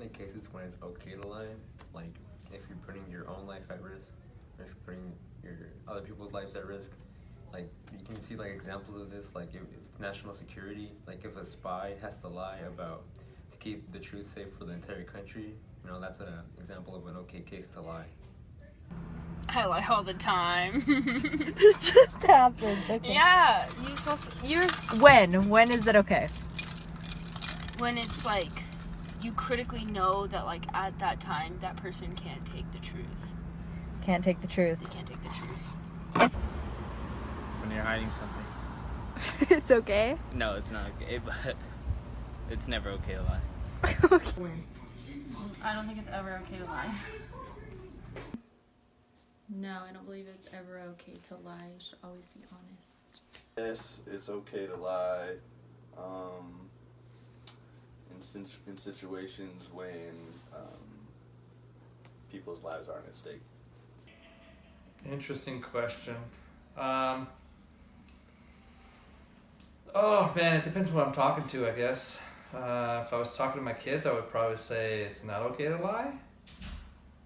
only cases when it's okay to lie, like if you're putting your own life at risk, or if you're putting your other people's lives at risk. Like you can see like examples of this, like if it's national security, like if a spy has to lie about to keep the truth safe for the entire country, you know, that's an example of an okay case to lie. I lie all the time. It just happens. Okay. Yeah, you're When is it okay? when it's like you critically know that like at that time that person can't take the truth. Can't take the truth. They can't take the truth. When you're hiding something. It's okay. No, it's not okay, but it's never okay to lie. I don't think it's ever okay to lie. No, I don't believe it's ever okay to lie. You should always be honest. Yes, it's okay to lie in situations when people's lives aren't at stake. Interesting question. Oh man, it depends what I'm talking to, I guess. If I was talking to my kids, I would probably say it's not okay to lie.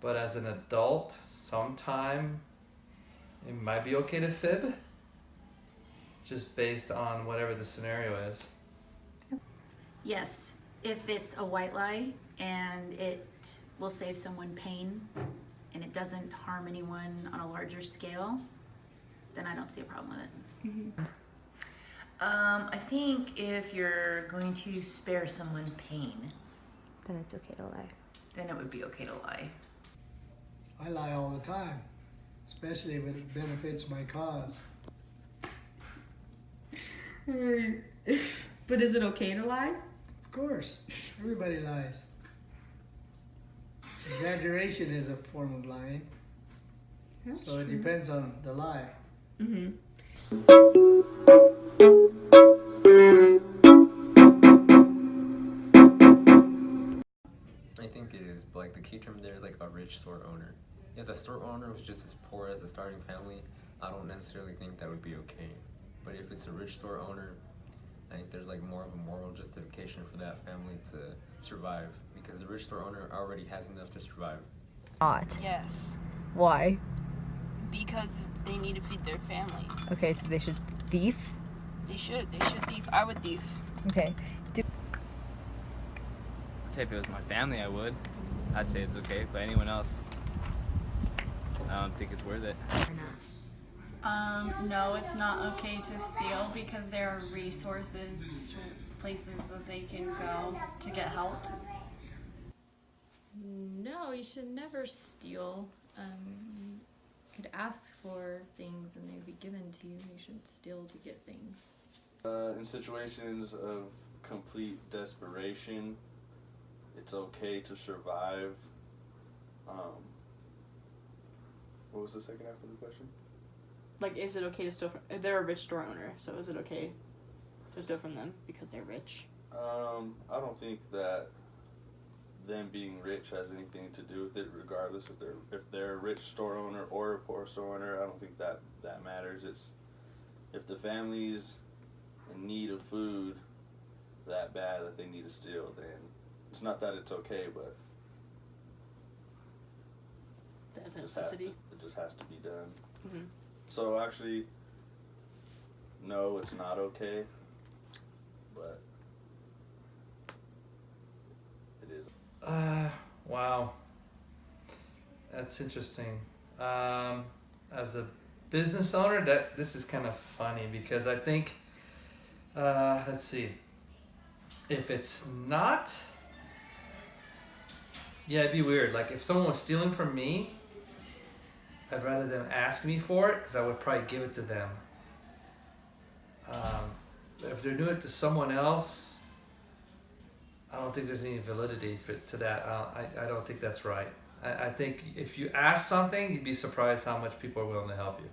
But as an adult, sometime it might be okay to fib. Just based on whatever the scenario is. Yes, if it's a white lie and it will save someone pain and it doesn't harm anyone on a larger scale, then I don't see a problem with it. Mm-hmm. I think if you're going to spare someone pain, Then it's okay to lie. then it would be okay to lie. I lie all the time, especially if it benefits my cause. But is it okay to lie? Of course, everybody lies. Exaggeration is a form of lying, so it depends on the lie. Mm-hmm. I think it is, but like the key term there is like a rich store owner. If the store owner was just as poor as the starting family, I don't necessarily think that would be okay. But if it's a rich store owner, I think there's like more of a moral justification for that family to survive because the rich store owner already has enough to survive. Not. Yes, Why? because they need to feed their family. Okay, so they should thief. They should thief. I would thief. Okay. I'd say if it was my family, I would. I'd say it's okay, but anyone else, I don't think it's worth it. No, it's not okay to steal because there are resources, places that they can go to get help. No, you should never steal. You could ask for things and they'd be given to you. You shouldn't steal to get things. In situations of complete desperation, it's okay to survive. What was the second half of the question? Like, is it okay to steal from... They're a rich store owner, so is it okay to steal from them because they're rich? I don't think that them being rich has anything to do with it, regardless if they're a rich store owner or a poor store owner. I don't think that matters. It's if the family's in need of food that bad that they need to steal, then it's not that it's okay, but That's a it just has to, necessity. it just has to be done. Mm-hmm. So actually, no, it's not okay, but it is. Wow. That's interesting. As a business owner, this is kind of funny because I think, let's see, if it's not, yeah, it'd be weird. Like if someone was stealing from me, I'd rather them ask me for it because I would probably give it to them. If they're doing it to someone else, I don't think there's any validity to that. I don't think that's right. I think if you ask something, you'd be surprised how much people are willing to help you.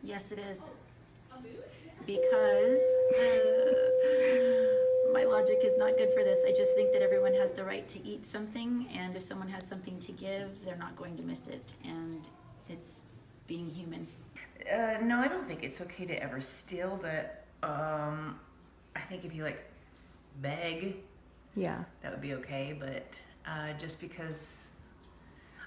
Yes, it is. Because my logic is not good for this. I just think that everyone has the right to eat something, and if someone has something to give, they're not going to miss it, and it's being human. No, I don't think it's okay to ever steal, but I think if you like beg Yeah. that would be okay. But just because,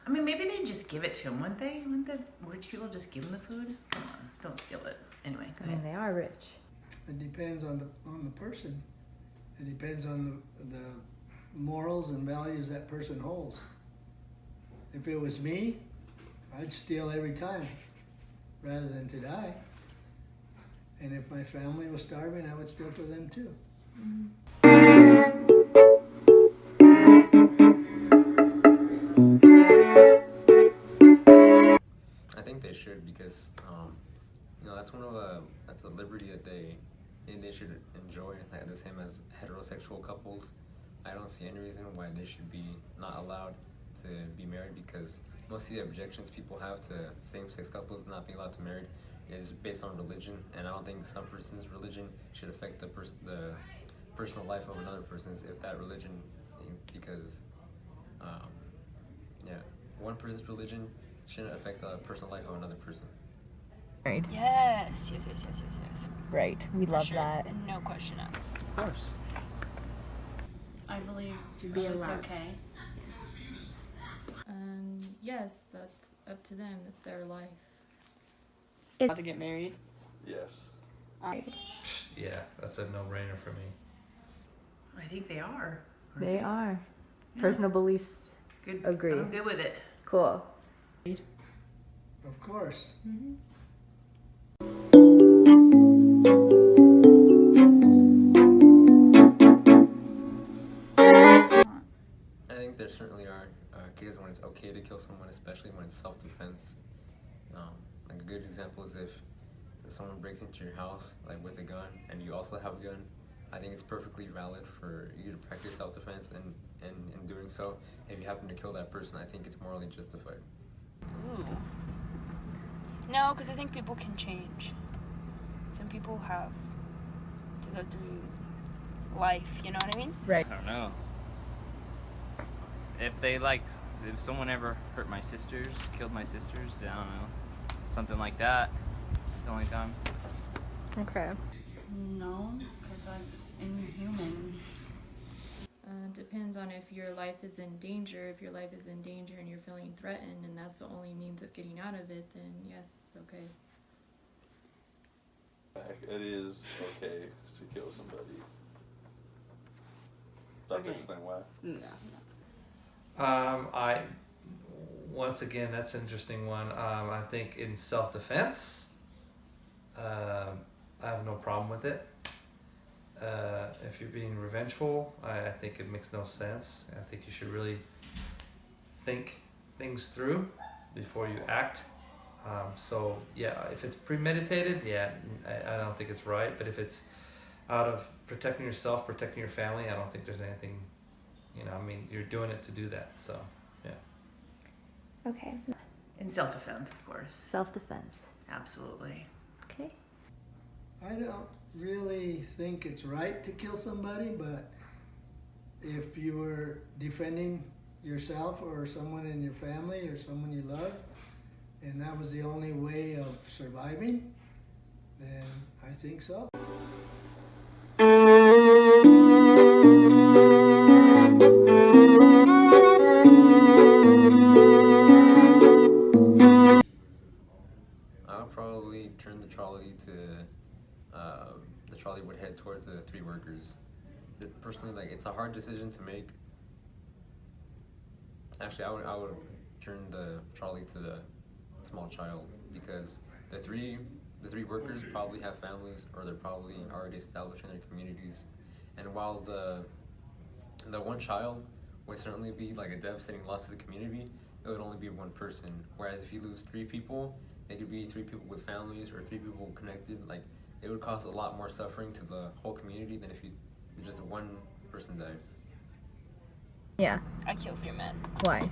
I mean, maybe they just give it to them, wouldn't they? Wouldn't the rich people just give them the food? Come on, don't steal it. Anyway, go I mean, ahead. they are rich. It depends on the person. It depends on the morals and values that person holds. If it was me, I'd steal every time rather than to die. And if my family was starving, I would steal for them too. I think they should because you know that's a liberty that they should enjoy, like the same as heterosexual couples. I don't see any reason why they should be not allowed to be married because most of the objections people have to same-sex couples not being allowed to marry is based on religion, and I don't think some person's religion should affect the personal life of another person's if that religion, because yeah, one person's religion shouldn't affect the personal life of another person. Right. Yes. Right. We For love sure. that. No question asked. Of course. I believe Should be it's allowed. okay. Yes, that's up to them. That's their life. Allowed to get married. Yes. Yeah, that's a no-brainer for me. I think they are. They are. Yeah. Personal beliefs. Good. Agree. I'm good with it. Cool. Of course. I think there certainly are cases when it's okay to kill someone, especially when it's self-defense. Like a good example is if someone breaks into your house like with a gun and you also have a gun. I think it's perfectly valid for you to practice self-defense, and in doing so, if you happen to kill that person, I think it's morally justified. Ooh. No, because I think people can change. Some people have to go through life, you know what I mean? Right. I don't know. If someone ever hurt my sisters, killed my sisters, I don't know. Something like that. It's the only time. Okay. No, because that's inhuman. Depends on if your life is in danger. If your life is in danger and you're feeling threatened and that's the only means of getting out of it, then yes, it's okay. It is okay to kill somebody. That Okay. explain why. Once again, that's an interesting one. I think in self-defense, I have no problem with it. If you're being revengeful, I think it makes no sense. I think you should really think things through before you act. So yeah, if it's premeditated, yeah, I don't think it's right. But if it's out of protecting yourself, protecting your family, I don't think there's anything, I mean, you're doing it to do that. So yeah. Okay. In self-defense, of course. Self-defense. Absolutely. Okay. I don't really think it's right to kill somebody, but if you were defending yourself or someone in your family or someone you love, and that was the only way of surviving, then I think so. I'll probably turn the trolley to the trolley would head towards the three workers. Personally, like, it's a hard decision to make. Actually, I would turn the trolley to the small child because the three workers probably have families or they're probably already established in their communities, and while the one child would certainly be like a devastating loss to the community, it would only be one person. Whereas if you lose three people, it could be three people with families or three people connected. Like, it would cause a lot more suffering to the whole community than if just one person died. Yeah. I kill 3 men. Why?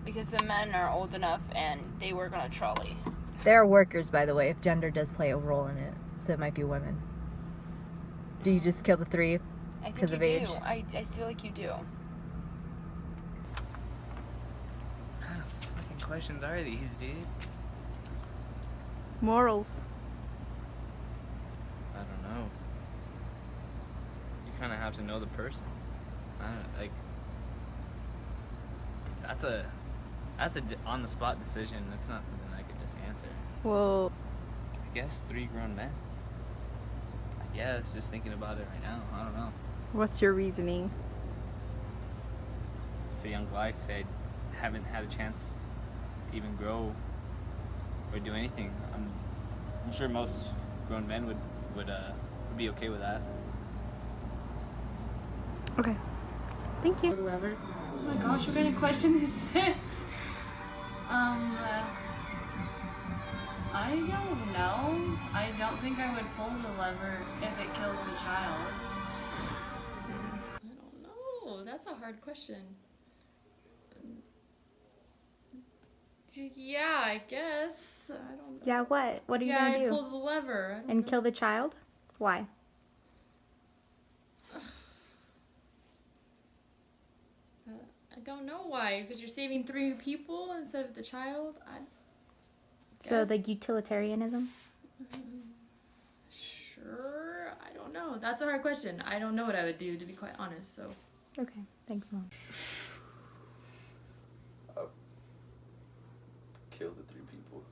Because the men are old enough and they work on a trolley. There are workers, by the way, if gender does play a role in it. So it might be women. Do you just kill the 3 I think because you of do. age? I feel like you do. What kind of fucking questions are these, dude? Morals. I don't know. You kind of have to know the person. I don't know, like that's a on the spot decision. That's not something I could just answer. Well, I guess 3 grown men. I guess just thinking about it right now. I don't know. what's your reasoning? It's a young life. They haven't had a chance to even grow or do anything. I'm sure most grown men would be okay with that. Okay. Thank you. Oh my gosh, what kind of question is this? I don't know. I don't think I would pull the lever if it kills the child. I don't know. That's a hard question. Yeah, I guess. I don't know. Yeah, what? What are you yeah, gonna I'd do? pull the lever. I don't And know. kill the child? Why? I don't know why. Because you're saving 3 people instead of the child. So Guess. like utilitarianism? Sure. I don't know. That's a hard question. I don't know what I would do, to be quite honest. So. Okay. Thanks, Mom. Kill the 3 people.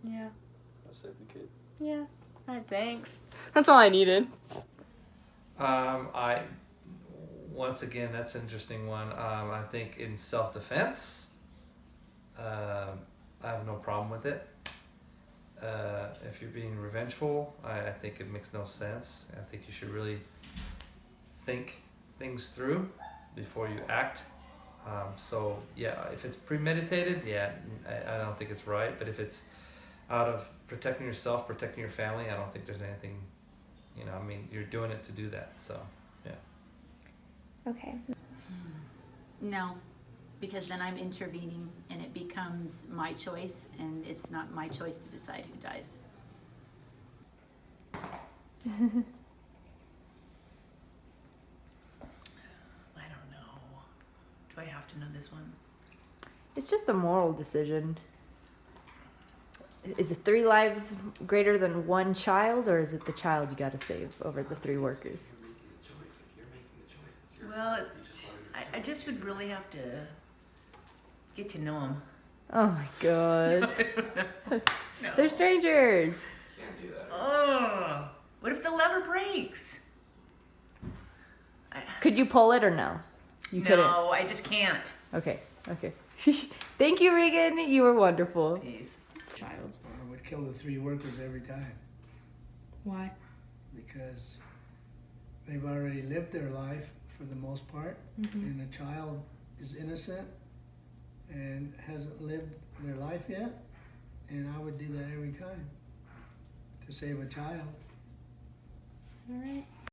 Yeah, Yeah. I'll save the kid. Yeah. Thanks. That's all I needed. I once again, that's an interesting one. I think in self-defense, I have no problem with it. If you're being revengeful, I think it makes no sense. I think you should really think things through before you act. So yeah, if it's premeditated, yeah, I don't think it's right. But if it's out of protecting yourself, protecting your family, I don't think there's anything, I mean, you're doing it to do that. So yeah. Okay. No, because then I'm intervening and it becomes my choice, and it's not my choice to decide who dies. I don't know. Do I have to know this one? It's just a moral decision. Is it 3 lives greater than 1 child, or is it the child you gotta save over the 3 workers? Well, I just would really have to get to know them. Oh my god. No. They're strangers. Oh, what if the lever breaks? Could you pull it or no? You couldn't. No, I just can't. Okay. Thank you, Regan. You were wonderful. Please. Child. I would kill the 3 workers every time Why? because they've already lived their life for the most part, and the child is innocent and hasn't lived their life yet, and I would do that every time to save a child. All right.